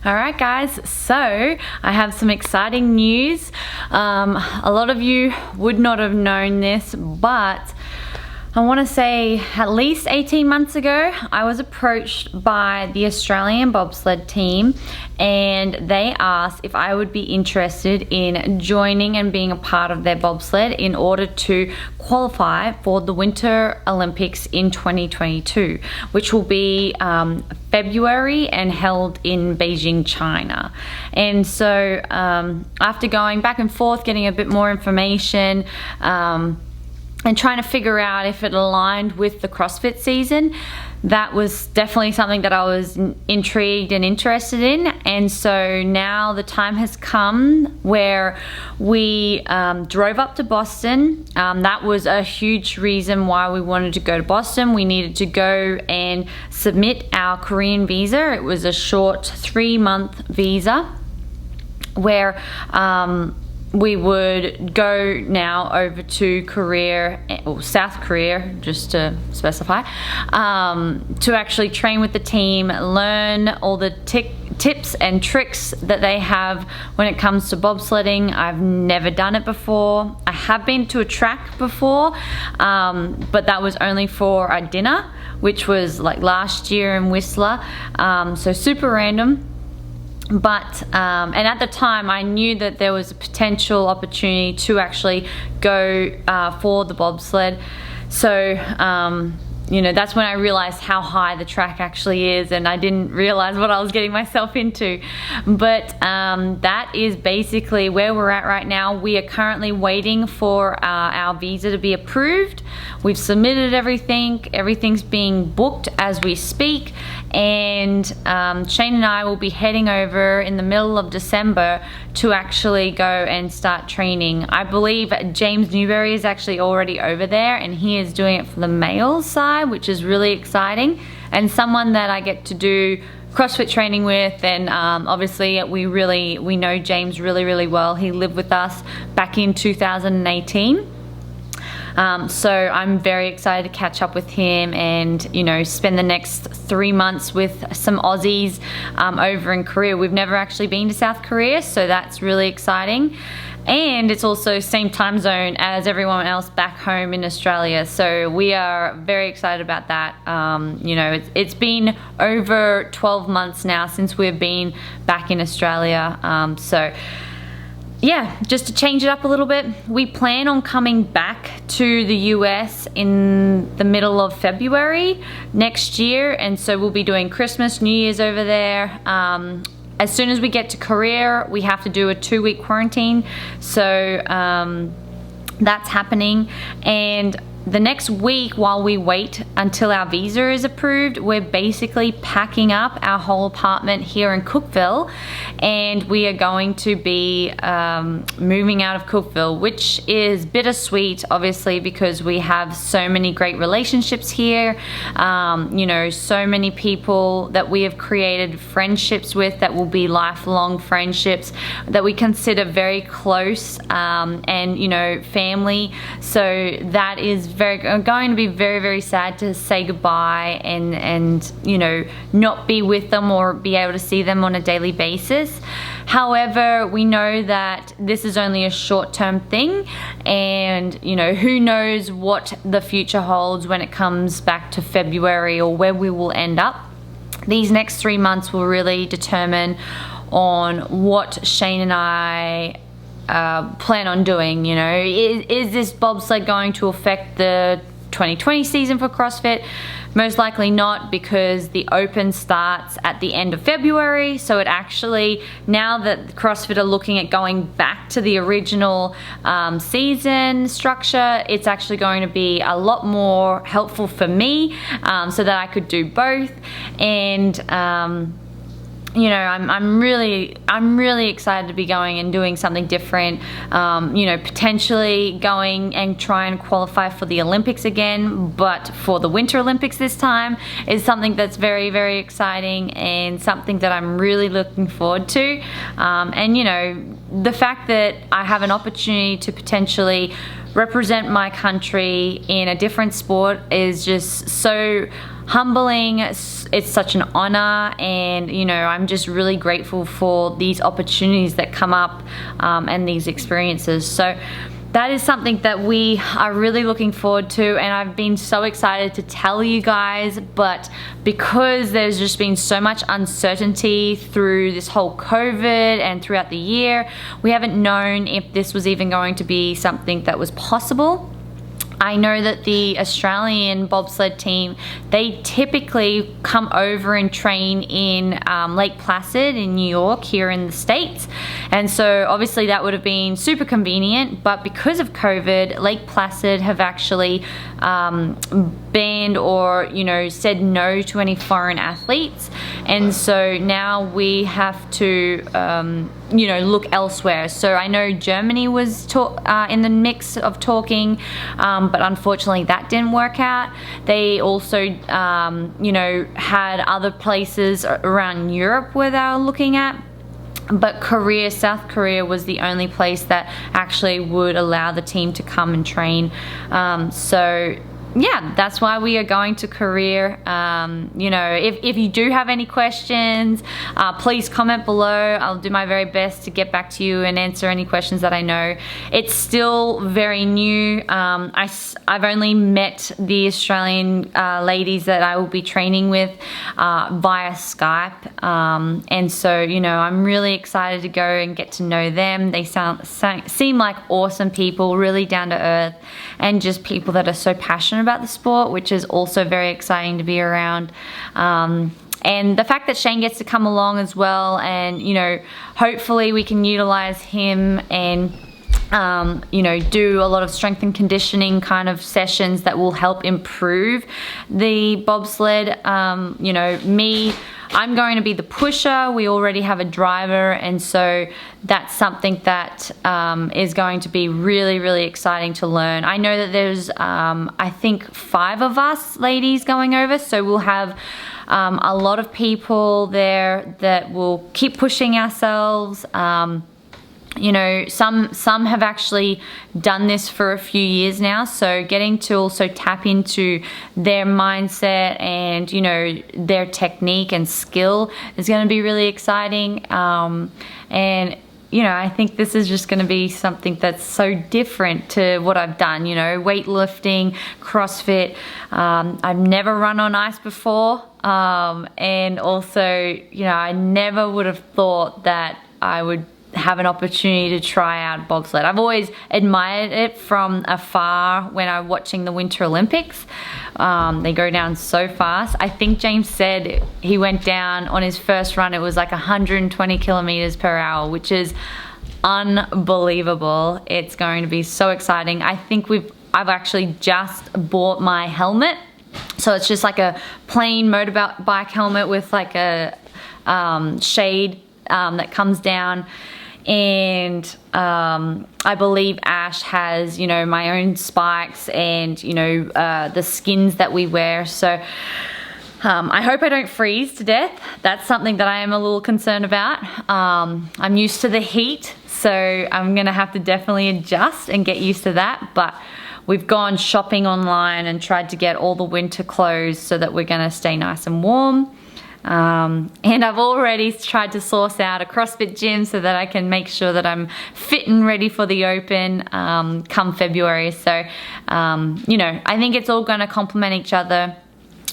Alright guys, so I have some exciting news. A lot of you would not have known this, but I want to say at least 18 months ago, I was approached by the Australian bobsled team, and they asked if I would be interested in joining and being a part of their bobsled in order to qualify for the Winter Olympics in 2022, which will be February and held in Beijing, China. And so after going back and forth, getting a bit more information, and trying to figure out if it aligned with the CrossFit season, that was definitely something that I was intrigued and interested in. And so now the time has come where we drove up to Boston. That was a huge reason why we wanted to go to Boston. We needed to go and submit our Korean visa. It was a short 3-month visa where we would go now over to Korea, or South Korea, just to specify, to actually train with the team, learn all the tips and tricks that they have when it comes to bobsledding. I've never done it before. I have been to a track before, but that was only for a dinner, which was like last year in Whistler, so super random. But and at the time I knew that there was a potential opportunity to actually go for the bobsled, so you know, that's when I realized how high the track actually is, and I didn't realize what I was getting myself into. But that is basically where we're at right now. We are currently waiting for our visa to be approved. We've submitted everything. Everything's being booked as we speak, and Shane and I will be heading over in the middle of December to actually go and start training. I believe James Newberry is actually already over there, and he is doing it for the male side, which is really exciting, and someone that I get to do CrossFit training with. And obviously we know James really well. He lived with us back in 2018. So I'm very excited to catch up with him and, you know, spend the next 3 months with some Aussies over in Korea. We've never actually been to South Korea, so that's really exciting. And it's also same time zone as everyone else back home in Australia, so we are very excited about that. You know, it's been over 12 months now since we've been back in Australia, so yeah, just to change it up a little bit, we plan on coming back to the US in the middle of February next year, and so we'll be doing Christmas, New Year's over there. As soon as we get to Korea, we have to do a 2-week quarantine, so that's happening. And the next week, while we wait until our visa is approved, we're basically packing up our whole apartment here in Cookeville, and we are going to be moving out of Cookeville, which is bittersweet, obviously, because we have so many great relationships here. You know, so many people that we have created friendships with that will be lifelong friendships that we consider very close, and, you know, family. So that is going to be very sad to say goodbye and you know, not be with them or be able to see them on a daily basis. However, we know that this is only a short-term thing, and, you know, who knows what the future holds when it comes back to February or where we will end up. These next 3 months will really determine on what Shane and I plan on doing. You know, is this bobsled going to affect the 2020 season for CrossFit? Most likely not, because the Open starts at the end of February. So it actually, now that CrossFit are looking at going back to the original season structure, it's actually going to be a lot more helpful for me, so that I could do both. And you know, I'm really excited to be going and doing something different. You know, potentially going and try and qualify for the Olympics again, but for the Winter Olympics this time is something that's very, very exciting and something that I'm really looking forward to. And you know, the fact that I have an opportunity to potentially represent my country in a different sport is just so humbling. It's such an honor, and you know, I'm just really grateful for these opportunities that come up, and these experiences. So that is something that we are really looking forward to, and I've been so excited to tell you guys, but because there's just been so much uncertainty through this whole COVID and throughout the year, we haven't known if this was even going to be something that was possible. I know that the Australian bobsled team, they typically come over and train in Lake Placid in New York, here in the States. And so obviously that would have been super convenient, but because of COVID, Lake Placid have actually banned, or you know, said no to any foreign athletes. And so now we have to you know, look elsewhere. So I know Germany was in the mix of talking, but unfortunately that didn't work out. They also you know, had other places around Europe where they were looking at, but Korea, South Korea was the only place that actually would allow the team to come and train. So yeah, that's why we are going to Korea. You know, if you do have any questions, please comment below. I'll do my very best to get back to you and answer any questions that I know. It's still very new. I've only met the Australian ladies that I will be training with via Skype. And so, you know, I'm really excited to go and get to know them. They seem like awesome people, really down to earth, and just people that are so passionate about the sport, which is also very exciting to be around. And the fact that Shane gets to come along as well, and you know, hopefully we can utilize him and you know, do a lot of strength and conditioning kind of sessions that will help improve the bobsled. You know, I'm going to be the pusher. We already have a driver, and so that's something that is going to be really, really exciting to learn. I know that there's I think 5 of us ladies going over, so we'll have a lot of people there that will keep pushing ourselves. You know, some have actually done this for a few years now, so getting to also tap into their mindset and, you know, their technique and skill is going to be really exciting. And you know, I think this is just going to be something that's so different to what I've done. You know, weightlifting, CrossFit. I've never run on ice before, and also, you know, I never would have thought that I would have an opportunity to try out bobsled. I've always admired it from afar when I'm watching the Winter Olympics. They go down so fast. I think James said he went down on his first run, it was like 120 kilometers per hour, which is unbelievable. It's going to be so exciting. I think I've actually just bought my helmet. So it's just like a plain motorbike helmet with like a shade that comes down. And I believe Ash has, you know, my own spikes and, you know, the skins that we wear. So I hope I don't freeze to death. That's something that I am a little concerned about. I'm used to the heat, so I'm gonna have to definitely adjust and get used to that. But we've gone shopping online and tried to get all the winter clothes so that we're gonna stay nice and warm. And I've already tried to source out a CrossFit gym so that I can make sure that I'm fit and ready for the Open come February. So, you know, I think it's all going to complement each other,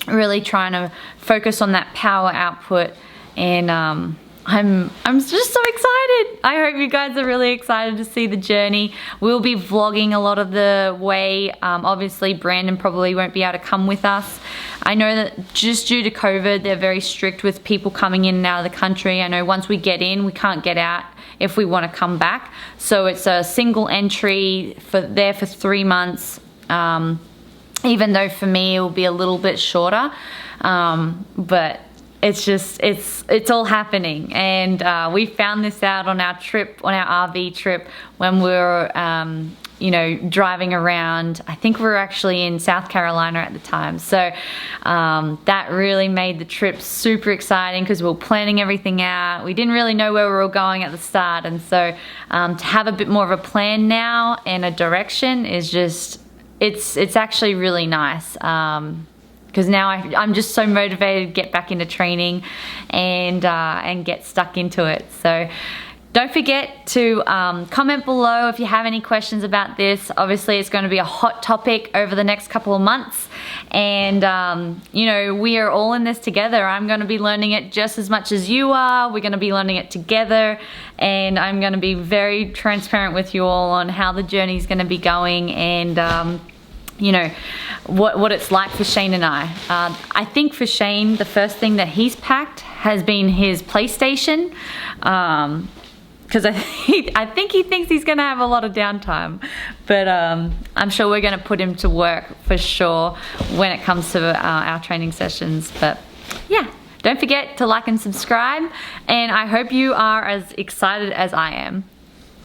really trying to focus on that power output and, I'm just so excited. I hope you guys are really excited to see the journey. We'll be vlogging a lot of the way. Obviously Brandon probably won't be able to come with us. I know that just due to COVID, they're very strict with people coming in and out of the country. I know once we get in, we can't get out if we want to come back. So it's a single entry for 3 months. Even though for me it will be a little bit shorter, but it's all happening. And we found this out on our trip, on our RV trip, when we were you know, driving around. I think we were actually in South Carolina at the time. So that really made the trip super exciting because we were planning everything out. We didn't really know where we were going at the start. And so to have a bit more of a plan now and a direction is just, it's actually really nice. Because now I'm just so motivated to get back into training and get stuck into it. So don't forget to comment below if you have any questions about this. Obviously it's going to be a hot topic over the next couple of months, and you know, we are all in this together. I'm going to be learning it just as much as you are. We're going to be learning it together, and I'm going to be very transparent with you all on how the journey is going to be going, and you know, what it's like for Shane and I. I think for Shane, the first thing that he's packed has been his PlayStation, because I think he thinks he's gonna have a lot of downtime, but I'm sure we're gonna put him to work for sure when it comes to our training sessions. But yeah, don't forget to like and subscribe, and I hope you are as excited as I am.